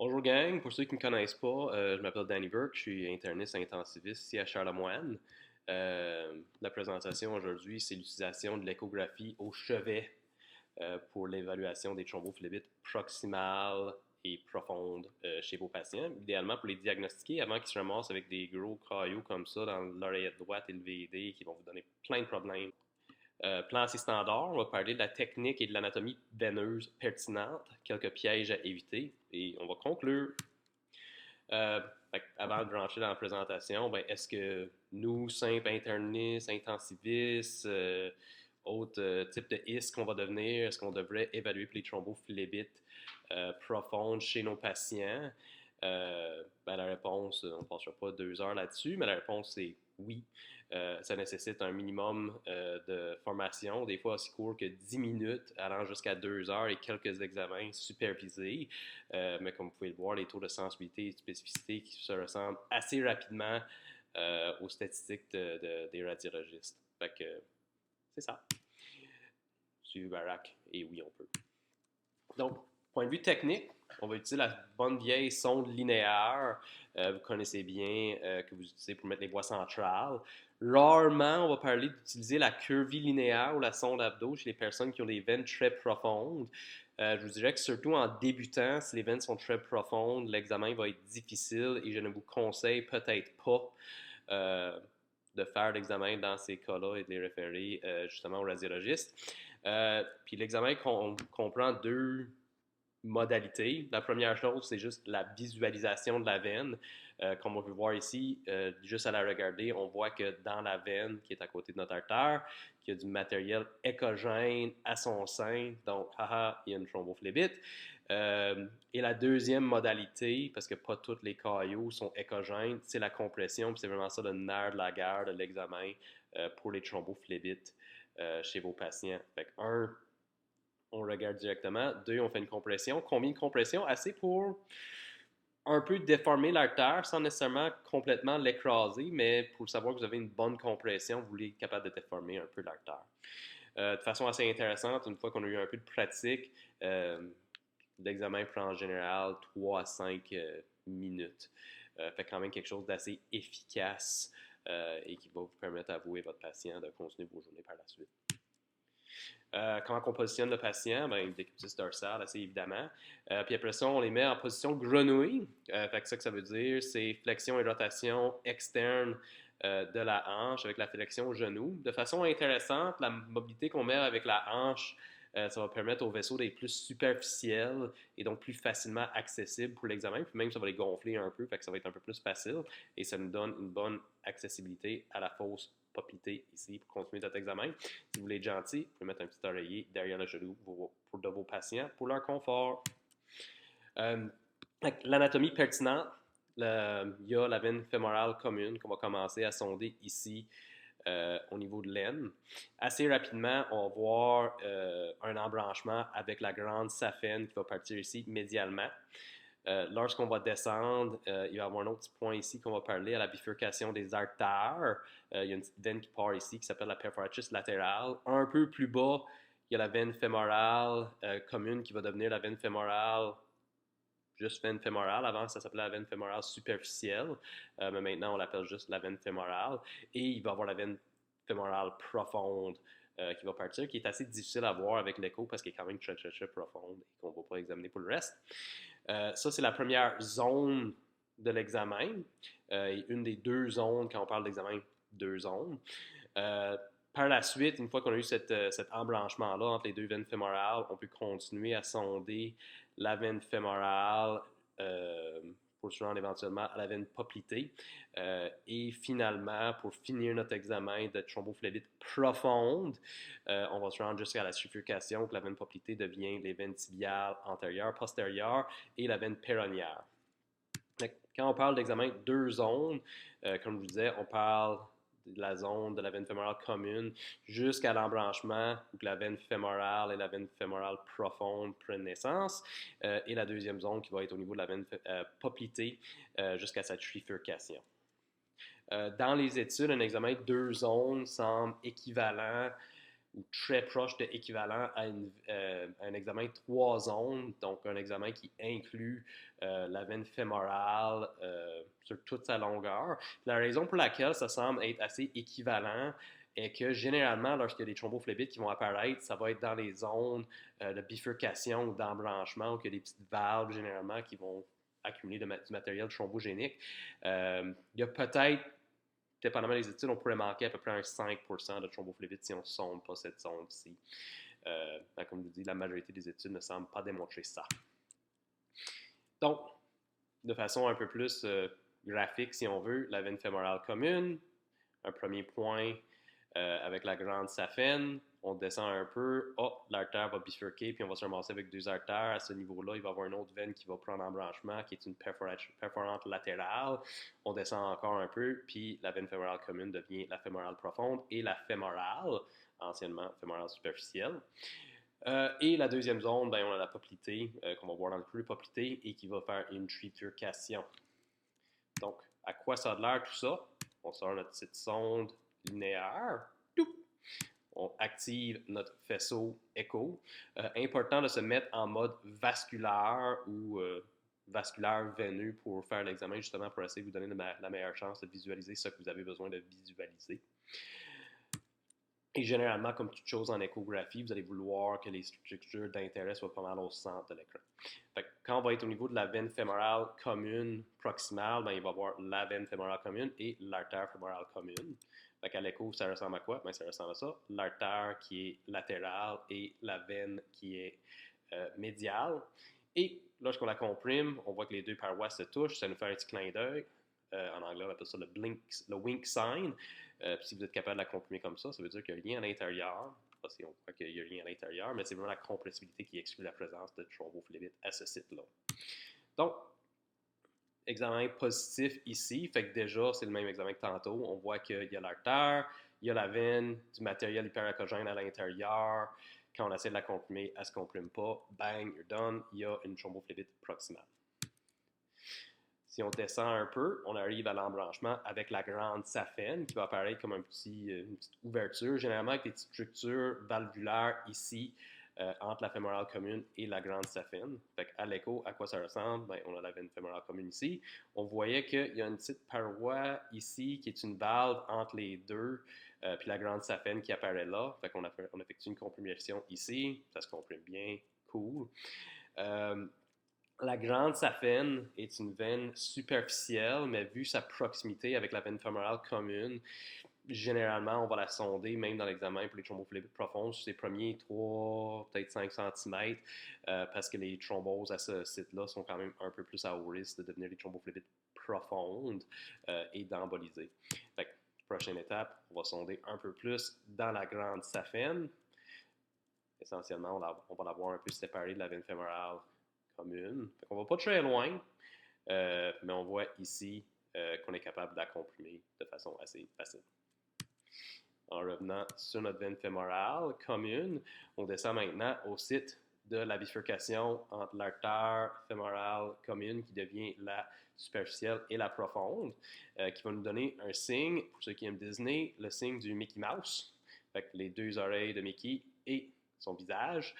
Bonjour gang, pour ceux qui ne me connaissent pas, je m'appelle Danny Burke, je suis interniste intensiviste ici à Charlemagne. La présentation aujourd'hui, c'est l'utilisation de l'échographie au chevet pour l'évaluation des thrombophlébite proximales et profondes chez vos patients, idéalement pour les diagnostiquer avant qu'ils se ramassent avec des gros caillots comme ça dans l'oreillette droite et le VD qui vont vous donner plein de problèmes. Plan assez standard, on va parler de la technique et de l'anatomie veineuse pertinente, quelques pièges à éviter, et on va conclure. Euh, Avant de rentrer dans la présentation, ben, est-ce que nous, simples internistes, intensivistes, autres types de IS qu'on va devenir, est-ce qu'on devrait évaluer pour les thrombophlébites profondes chez nos patients? Ben, la réponse, on ne passera pas 2 heures là-dessus, mais la réponse c'est oui. Ça nécessite un minimum de formation, des fois aussi court que 10 minutes, allant jusqu'à 2 heures et quelques examens supervisés. Mais comme vous pouvez le voir, les taux de sensibilité et de spécificité qui se ressemblent assez rapidement aux statistiques des radiologistes. Fait que c'est ça. Suivi Barack, et oui, on peut. Donc, point de vue technique, on va utiliser la bonne vieille sonde linéaire. Vous connaissez bien, que vous utilisez pour mettre les voies centrales. Rarement, on va parler d'utiliser la curvilinéaire ou la sonde abdo chez les personnes qui ont des veines très profondes. Je vous dirais que surtout en débutant, si les veines sont très profondes, l'examen va être difficile et je ne vous conseille peut-être pas euh, de faire l'examen dans ces cas-là et de les référer justement au radiologiste. Puis l'examen comprend deux modalités. La première chose, c'est juste la visualisation de la veine. Comme on peut voir ici, juste à la regarder, on voit que dans la veine qui est à côté de notre artère, qu'il y a du matériel échogène à son sein. Donc, haha, il y a une thrombophlébite. Et la deuxième modalité, parce que pas tous les caillots sont échogènes, c'est la compression. C'est vraiment ça le nerf de la guerre de l'examen pour les thrombophlébite chez vos patients. Fait que, on regarde directement. Deux, on fait une compression. Combien de compression? Assez pour un peu déformer l'artère sans nécessairement complètement l'écraser, mais pour savoir que vous avez une bonne compression, vous êtes capable de déformer un peu l'artère. De façon assez intéressante, une fois qu'on a eu un peu de pratique, l'examen prend en général 3 à 5 minutes. Fait quand même quelque chose d'assez efficace et qui va vous permettre à vous et votre patient de continuer vos journées par la suite. Comment on positionne le patient? Ben, décutis dorsal, assez évidemment. Puis après ça, on les met en position grenouille. Fait que ça veut dire, c'est flexion et rotation externe de la hanche avec la flexion au genou. De façon intéressante, la mobilité qu'on met avec la hanche, ça va permettre aux vaisseaux d'être plus superficiels et donc plus facilement accessibles pour l'examen. Puis même, ça va les gonfler un peu, fait que ça va être un peu plus facile et ça nous donne une bonne accessibilité à la fausse poplité ici pour continuer notre examen. Si vous voulez être gentil, vous pouvez mettre un petit oreiller derrière le genou de vos patients pour leur confort. Euh, L'anatomie pertinente, il y a la veine fémorale commune qu'on va commencer à sonder ici au niveau de l'aine. Assez rapidement, on va voir un embranchement avec la grande saphène qui va partir ici médialement. Lorsqu'on va descendre, il va y avoir un autre petit point ici qu'on va parler à la bifurcation des artères. Il y a une petite veine qui part ici qui s'appelle la perforatrice latérale. Un peu plus bas, il y a la veine fémorale commune qui va devenir la veine fémorale, juste veine fémorale. Avant, ça s'appelait la veine fémorale superficielle, mais maintenant, on l'appelle juste la veine fémorale. Et il va y avoir la veine fémorale profonde qui va partir, qui est assez difficile à voir avec l'écho parce qu'elle est quand même très, très, très profonde et qu'on ne va pas examiner pour le reste. Ça, c'est la première zone de l'examen. Une des deux zones, quand on parle d'examen, deux zones. Par la suite, une fois qu'on a eu cet embranchement-là entre les deux veines fémorales, on peut continuer à sonder la veine fémorale pour se rendre éventuellement à la veine poplitée. Et finalement, pour finir notre examen de thrombophlébite profonde, on va se rendre jusqu'à la bifurcation, que la veine poplitée devient les veines tibiales antérieures, postérieures et la veine péronnière. Quand on parle d'examen de deux zones, comme je vous disais, on parle de la zone de la veine fémorale commune jusqu'à l'embranchement où la veine fémorale et la veine fémorale profonde prennent naissance, et la deuxième zone qui va être au niveau de la veine poplitée jusqu'à sa trifurcation. Dans les études, un examen de deux zones semble équivalent ou très proche de équivalent à un examen 3 zones, donc un examen qui inclut la veine fémorale sur toute sa longueur. La raison pour laquelle ça semble être assez équivalent est que généralement, lorsqu'il y a des thrombophlébite qui vont apparaître, ça va être dans les zones de bifurcation ou d'embranchement, où il y a des petites valves généralement qui vont accumuler du matériel thrombogénique. Il y a peut-être, dépendamment des études, on pourrait manquer à peu près un 5% de thrombophlébite si on ne sonde pas cette zone-ci. Comme je vous dis, la majorité des études ne semblent pas démontrer ça. Donc, de façon un peu plus graphique, si on veut, la veine fémorale commune, un premier point avec la grande saphène, on descend un peu, l'artère va bifurquer, puis on va se ramasser avec deux artères. À ce niveau-là, il va y avoir une autre veine qui va prendre embranchement, qui est une perforante latérale. On descend encore un peu, puis la veine fémorale commune devient la fémorale profonde et la fémorale, anciennement fémorale superficielle. Et la deuxième zone, ben, on a la poplité, qu'on va voir dans le plus poplité, et qui va faire une trifurcation. Donc, à quoi ça a l'air tout ça? On sort notre petite sonde linéaire. On active notre faisceau écho. Important de se mettre en mode vasculaire ou vasculaire veineux pour faire l'examen, justement pour essayer de vous donner la meilleure chance de visualiser ce que vous avez besoin de visualiser. Et généralement, comme toute chose en échographie, vous allez vouloir que les structures d'intérêt soient pas mal au centre de l'écran. Quand on va être au niveau de la veine fémorale commune proximale, ben, il va y avoir la veine fémorale commune et l'artère fémorale commune. À l'écho, ça ressemble à quoi? Ben, ça ressemble à ça. L'artère qui est latérale et la veine qui est médiale. Et lorsqu'on la comprime, on voit que les deux parois se touchent. Ça nous fait un petit clin d'œil. En anglais, on appelle ça le wink sign. Si vous êtes capable de la comprimer comme ça veut dire qu'il n'y a rien à l'intérieur. Pas si on croit qu'il n'y a rien à l'intérieur, mais c'est vraiment la compressibilité qui exclut la présence de thrombophlébite à ce site-là. Donc, examen positif ici, fait que déjà, c'est le même examen que tantôt. On voit qu'il y a l'artère, il y a la veine, du matériel hyperacogène à l'intérieur. Quand on essaie de la comprimer, elle ne se comprime pas. Bang, you're done. Il y a une thrombophlébite proximale. Si on descend un peu, on arrive à l'embranchement avec la grande saphène qui va apparaître comme une petite ouverture, généralement avec des petites structures valvulaires ici, entre la fémorale commune et la grande saphène. Fait à l'écho, à quoi ça ressemble? Ben, on a la veine fémorale commune ici. On voyait qu'il y a une petite paroi ici qui est une valve entre les deux, puis la grande saphène qui apparaît là. Fait qu'on effectue une comprimation ici. Ça se comprime bien. Cool. La grande saphène est une veine superficielle, mais vu sa proximité avec la veine fémorale commune, généralement, on va la sonder, même dans l'examen pour les thrombophlébite profondes, sur ses premiers 3, peut-être 5 cm, parce que les thromboses à ce site-là sont quand même un peu plus à haut risque de devenir des thrombophlébite profondes et d'emboliser. Fait que, prochaine étape, on va sonder un peu plus dans la grande saphène. Essentiellement, on va l'avoir un peu séparée de la veine fémorale commune. On ne va pas très loin, mais on voit ici qu'on est capable de la comprimer de façon assez facile. En revenant sur notre veine fémorale commune, on descend maintenant au site de la bifurcation entre l'artère fémorale commune qui devient la superficielle et la profonde, qui va nous donner un signe, pour ceux qui aiment Disney, le signe du Mickey Mouse, avec les deux oreilles de Mickey et son visage.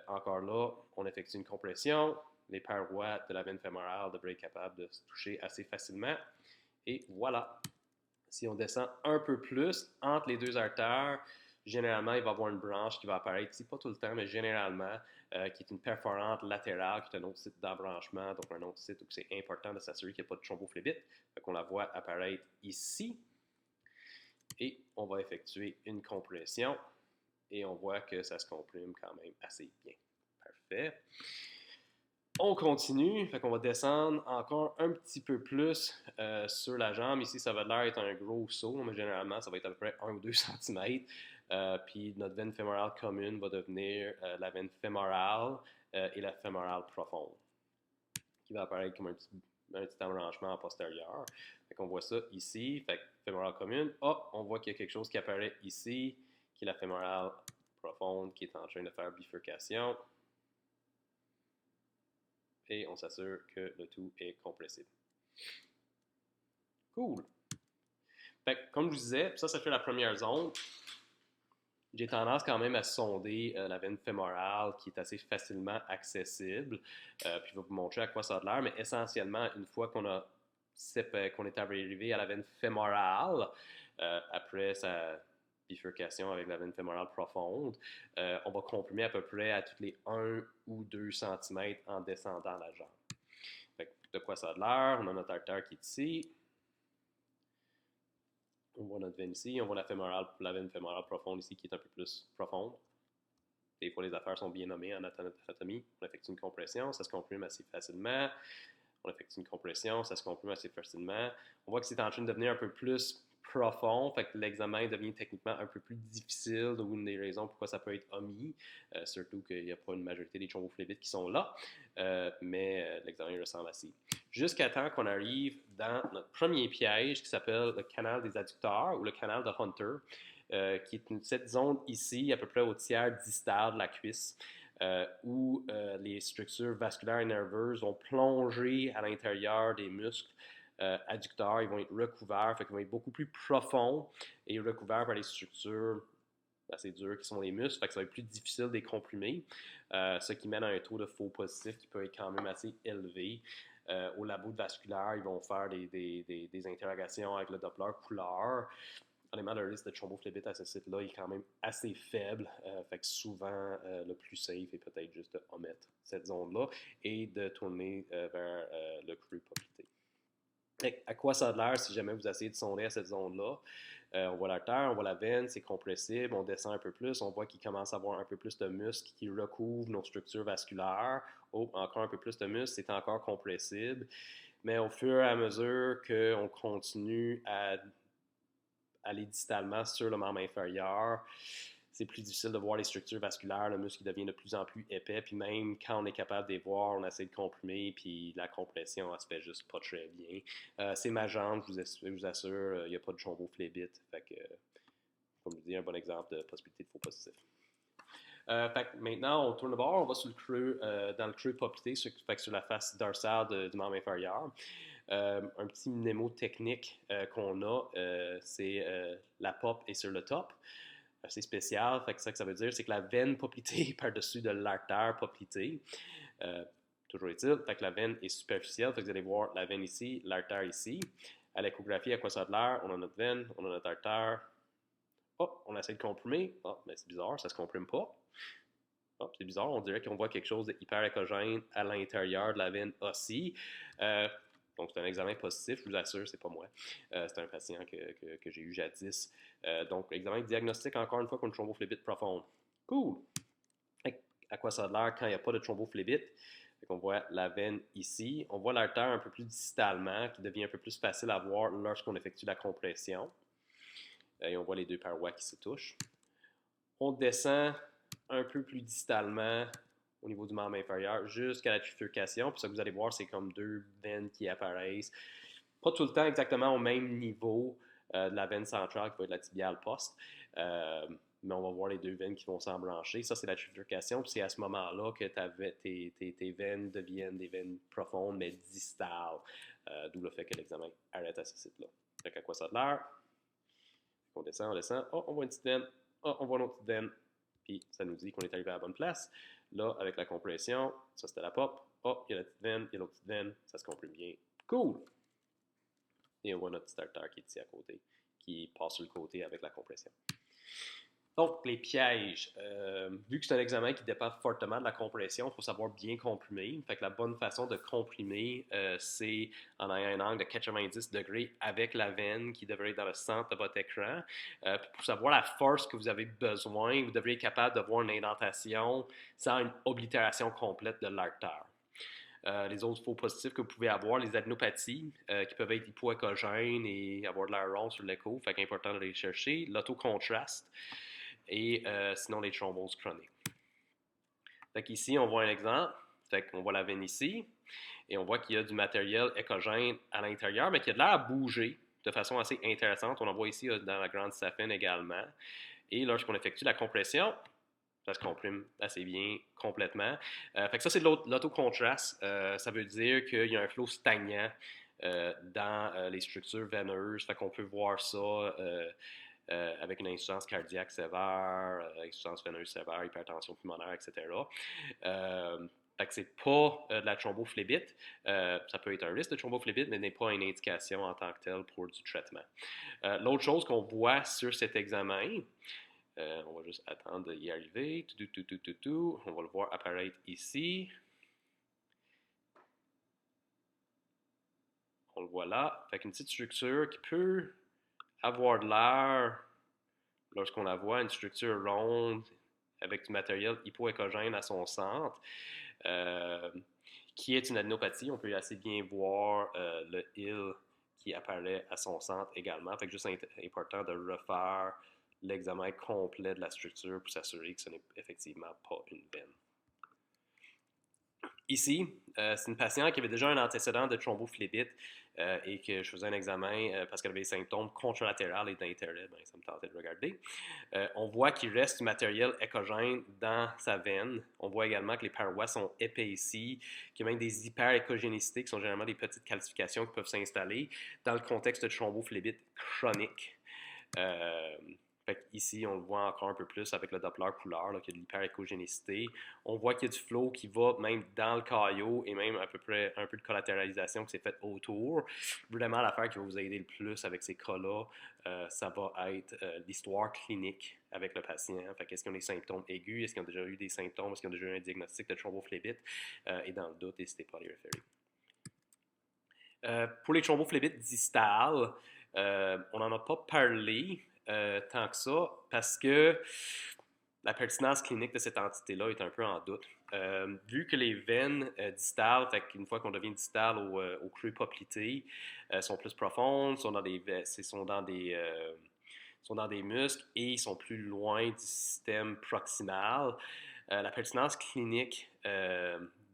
Encore là, on effectue une compression. Les parois de la veine fémorale devraient être capables de se toucher assez facilement. Et voilà. Si on descend un peu plus entre les deux artères, généralement, il va y avoir une branche qui va apparaître ici, pas tout le temps, mais généralement, qui est une perforante latérale, qui est un autre site d'embranchement, donc un autre site où c'est important de s'assurer qu'il n'y a pas de thrombophlébite. On la voit apparaître ici. Et on va effectuer une compression. Et on voit que ça se comprime quand même assez bien. Parfait. On continue, fait qu'on va descendre encore un petit peu plus sur la jambe. Ici, ça va l'air être un gros saut, mais généralement, ça va être à peu près 1 ou 2 cm. Puis notre veine fémorale commune va devenir la veine fémorale et la fémorale profonde, qui va apparaître comme un petit embranchement en postérieur. Fait qu'on voit ça ici, fait que fémorale commune. On voit qu'il y a quelque chose qui apparaît ici, qui est la fémorale profonde qui est en train de faire bifurcation. Et on s'assure que le tout est compressible. Cool. Fait que, comme je vous disais, ça fait la première zone. J'ai tendance quand même à sonder la veine fémorale qui est assez facilement accessible. Puis je vais vous montrer à quoi ça a l'air, mais essentiellement, une fois qu'on est arrivé à la veine fémorale, après sa bifurcation avec la veine fémorale profonde, on va comprimer à peu près à tous les 1 ou 2 cm en descendant la jambe. Fait que de quoi ça a l'air? On a notre artère qui est ici. On voit notre veine ici, on voit la veine fémorale profonde ici qui est un peu plus profonde. Des fois, les affaires sont bien nommées en anatomie. On effectue une compression, ça se comprime assez facilement. On effectue une compression, ça se comprime assez facilement. On voit que c'est en train de devenir un peu plus profond, fait que l'examen devient techniquement un peu plus difficile, d'où une des raisons pourquoi ça peut être omis, surtout qu'il n'y a pas une majorité des thrombophlébite qui sont là, mais l'examen ressemble assez. Jusqu'à temps qu'on arrive dans notre premier piège qui s'appelle le canal des adducteurs ou le canal de Hunter, qui est cette zone ici, à peu près au tiers distal de la cuisse, où les structures vasculaires et nerveuses vont plonger à l'intérieur des muscles adducteurs. Ils vont être recouverts, fait qu'ils vont être beaucoup plus profonds et recouverts par les structures assez dures qui sont les muscles, fait que ça va être plus difficile de les comprimer, ce qui mène à un taux de faux positif qui peut être quand même assez élevé. Au labo de vasculaire, ils vont faire des interrogations avec le Doppler couleur. Honnêtement, le risque de thrombophlébite à ce site-là est quand même assez faible. Fait que souvent, le plus safe est peut-être juste d'omettre cette zone-là et de tourner vers le creux poplité. À quoi ça a l'air si jamais vous essayez de sonder à cette zone-là? On voit l'artère, on voit la veine, c'est compressible, on descend un peu plus, on voit qu'il commence à avoir un peu plus de muscles qui recouvrent nos structures vasculaires. Oh, encore un peu plus de muscles, c'est encore compressible. Mais au fur et à mesure qu'on continue à aller distalement sur le membre inférieur, c'est plus difficile de voir les structures vasculaires, le muscle devient de plus en plus épais, puis même quand on est capable de les voir, on essaie de comprimer, puis la compression, elle se fait juste pas très bien. C'est ma jambe, je vous assure, il n'y a pas de thrombophlébite, fait que, comme je vous dis, un bon exemple de possibilité de faux positif. Fait que maintenant, on tourne de bord, on va sur le creux, dans le creux poplité, fait que sur la face dorsale du membre inférieur. Un petit mnémotechnique qu'on a, c'est la pop est sur le top. C'est spécial, fait que ça veut dire, c'est que la veine poplitée par-dessus de l'artère poplitée. Toujours est-il, fait que la veine est superficielle, fait que vous allez voir la veine ici, l'artère ici. À l'échographie, à quoi ça a l'air? On a notre veine, on a notre artère. Oh, on essaie de comprimer. Oh, mais c'est bizarre, ça se comprime pas. Oh, c'est bizarre, on dirait qu'on voit quelque chose d'hyper échogène à l'intérieur de la veine aussi. Donc, c'est un examen positif, je vous assure, c'est pas moi. C'est un patient que j'ai eu jadis. Donc, l'examen diagnostique, encore une fois, contre une thrombophlébite profonde. Cool! À quoi ça a l'air quand il n'y a pas de thrombophlébite? On voit la veine ici. On voit l'artère un peu plus distalement, qui devient un peu plus facile à voir lorsqu'on effectue la compression. Et on voit les deux parois qui se touchent. On descend un peu plus distalement au niveau du membre inférieur jusqu'à la trifurcation. Puis ça que vous allez voir, c'est comme deux veines qui apparaissent. Pas tout le temps exactement au même niveau de la veine centrale qui va être la tibiale poste. Mais on va voir les deux veines qui vont s'embrancher. Ça, c'est la trifurcation. Puis c'est à ce moment-là que tes veines deviennent des veines profondes, mais distales. D'où le fait que l'examen arrête à ce site-là. Fait qu'à quoi ça a l'air? On descend, on descend. Oh, on voit une petite veine. Oh, on voit une autre petite veine. Puis ça nous dit qu'on est arrivé à la bonne place. Là, avec la compression, ça c'était la pop. Oh, il y a la petite veine, il y a l'autre petite veine. Ça se comprime bien. Cool! Et on voit notre petit artère qui est ici à côté, qui passe sur le côté avec la compression. Donc, les pièges. Vu que c'est un examen qui dépend fortement de la compression, il faut savoir bien comprimer. Fait que la bonne façon de comprimer, c'est en ayant un angle de 90 degrés avec la veine qui devrait être dans le centre de votre écran. Pour savoir la force que vous avez besoin, vous devriez être capable de voir une indentation sans une oblitération complète de l'artère. Les autres faux positifs que vous pouvez avoir, les adénopathies, qui peuvent être hypoéchogènes et avoir de l'air rond sur l'écho, fait qu'important de les chercher. L'autocontraste et sinon les thromboses chroniques. Fait qu'ici, on voit un exemple. Fait qu'on voit la veine ici et on voit qu'il y a du matériel échogène à l'intérieur, mais qui a de l'air à bouger de façon assez intéressante. On en voit ici dans la grande saphine également. Et lorsqu'on effectue la compression, ça se comprime assez bien complètement. Fait que ça, c'est de l'autocontrast. Ça veut dire qu'il y a un flot stagnant dans les structures veineuses. Fait qu'on peut voir ça avec une insuffisance cardiaque sévère, insuffisance veineuse sévère, hypertension pulmonaire, etc. Fait que c'est pas de la thrombophlébite. Ça peut être un risque de thrombophlébite, mais n'est pas une indication en tant que telle pour du traitement. L'autre chose qu'on voit sur cet examen, on va juste attendre d'y arriver. On va le voir apparaître ici. On le voit là. Fait qu'une petite structure qui peut avoir de l'air, lorsqu'on la voit, une structure ronde avec du matériel hypoécogène à son centre, qui est une adénopathie. On peut assez bien voir le IL qui apparaît à son centre également. Fait que juste important de refaire l'examen complet de la structure pour s'assurer que ce n'est effectivement pas une veine. Ici, c'est une patiente qui avait déjà un antécédent de thrombophlébite et que je faisais un examen parce qu'elle avait des symptômes contralatérales et d'intérêt. Ben, ça me tentait de regarder. On voit qu'il reste du matériel écogène dans sa veine. On voit également que les parois sont épaissies, qu'il y a même des hyperécogénicités qui sont généralement des petites calcifications qui peuvent s'installer dans le contexte de thrombophlébite chronique. Ici, on le voit encore un peu plus avec le Doppler couleur, là, qu'il y a de l'hyperécogénicité. On voit qu'il y a du flow qui va même dans le caillot et même à peu près un peu de collatéralisation qui s'est faite autour. Vraiment, l'affaire qui va vous aider le plus avec ces cas-là, ça va être l'histoire clinique avec le patient. Est-ce qu'ils ont des symptômes aigus? Est-ce qu'ils ont déjà eu des symptômes? Est-ce qu'ils ont déjà eu un diagnostic de thrombophlébite? Et dans le doute, n'hésitez pas à les référer. Pour les thrombophlébite distales, on n'en a pas parlé tant que ça parce que la pertinence clinique de cette entité-là est un peu en doute. Vu que les veines distales, une fois qu'on devient distal au creux poplité, sont plus profondes, sont dans des muscles et sont plus loin du système proximal, la pertinence clinique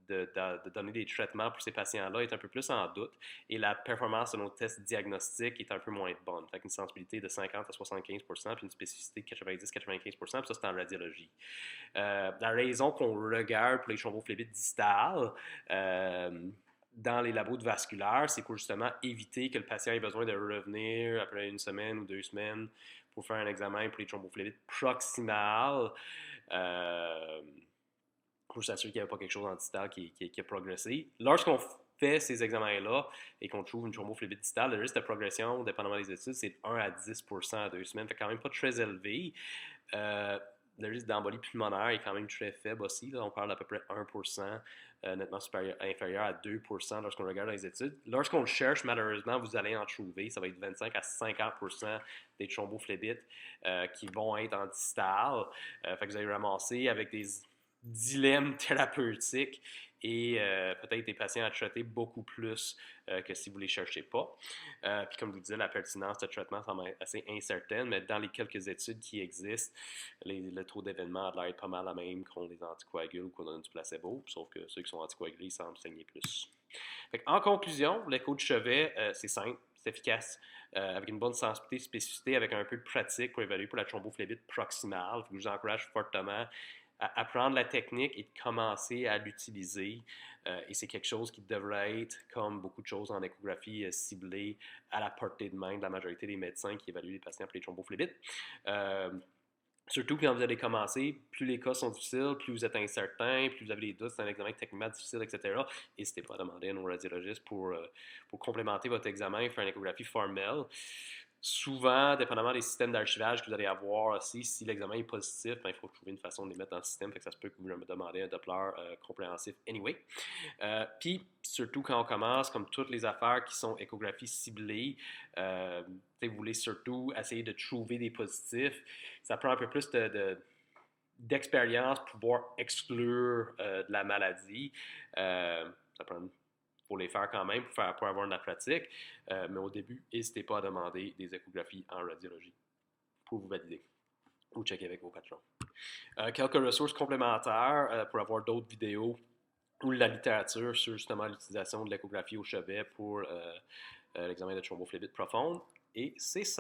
de donner des traitements pour ces patients-là est un peu plus en doute et la performance de nos tests diagnostiques est un peu moins bonne. Fait qu'une sensibilité de 50 à 75 puis une spécificité de 90-95 puis ça, c'est en radiologie. La raison qu'on regarde pour les thrombophlébite distales, dans les labos de vasculaire, c'est pour justement éviter que le patient ait besoin de revenir après une semaine ou 2 semaines pour faire un examen pour les thrombophlébite proximales. Pour s'assurer qu'il n'y avait pas quelque chose en distal qui a progressé. Lorsqu'on fait ces examens-là et qu'on trouve une thrombophlébite distale, le risque de progression, dépendamment des études, c'est de 1 à 10% à 2 semaines. Fait quand même pas très élevé. Le risque d'embolie pulmonaire est quand même très faible aussi. Là. On parle d'à peu près 1%, nettement inférieur à 2% lorsqu'on regarde les études. Lorsqu'on le cherche, malheureusement, vous allez en trouver. Ça va être 25 à 50% des thrombophlébite qui vont être en distal. Fait que vous allez ramasser avec des dilemme thérapeutique et peut-être des patients à traiter beaucoup plus que si vous ne les cherchez pas. Puis comme je vous disais, la pertinence de traitement semble assez incertaine, mais dans les quelques études qui existent, le taux d'événement a l'air pas mal la même qu'on les anticoagules ou qu'on donne du placebo, sauf que ceux qui sont anticoagulés semblent saigner plus. En conclusion, l'écho de chevet, c'est simple, c'est efficace, avec une bonne sensibilité, spécificité, avec un peu de pratique pour évaluer pour la thrombophlébite proximale. Je vous encourage fortement à apprendre la technique et de commencer à l'utiliser. Et c'est quelque chose qui devrait être, comme beaucoup de choses en échographie, ciblé à la portée de main de la majorité des médecins qui évaluent les patients pour les thrombophlébite. Surtout quand vous allez commencer, plus les cas sont difficiles, plus vous êtes incertain, plus vous avez des doutes, c'est un examen techniquement difficile, etc. N'hésitez pas à demander à nos radiologistes pour complémenter votre examen et faire une échographie formelle. Souvent, dépendamment des systèmes d'archivage que vous allez avoir aussi, si l'examen est positif, ben, il faut trouver une façon de les mettre dans le système, fait que ça se peut que vous me demandez un Doppler compréhensif anyway. Puis, surtout quand on commence, comme toutes les affaires qui sont échographie ciblée, vous voulez surtout essayer de trouver des positifs. Ça prend un peu plus d'expérience pour pouvoir exclure de la maladie. Ça prend pour les faire quand même, pour avoir de la pratique. Mais au début, n'hésitez pas à demander des échographies en radiologie pour vous valider ou checker avec vos patrons. Quelques ressources complémentaires pour avoir d'autres vidéos ou la littérature sur justement l'utilisation de l'échographie au chevet pour l'examen de thrombophlébite profonde. Et c'est ça.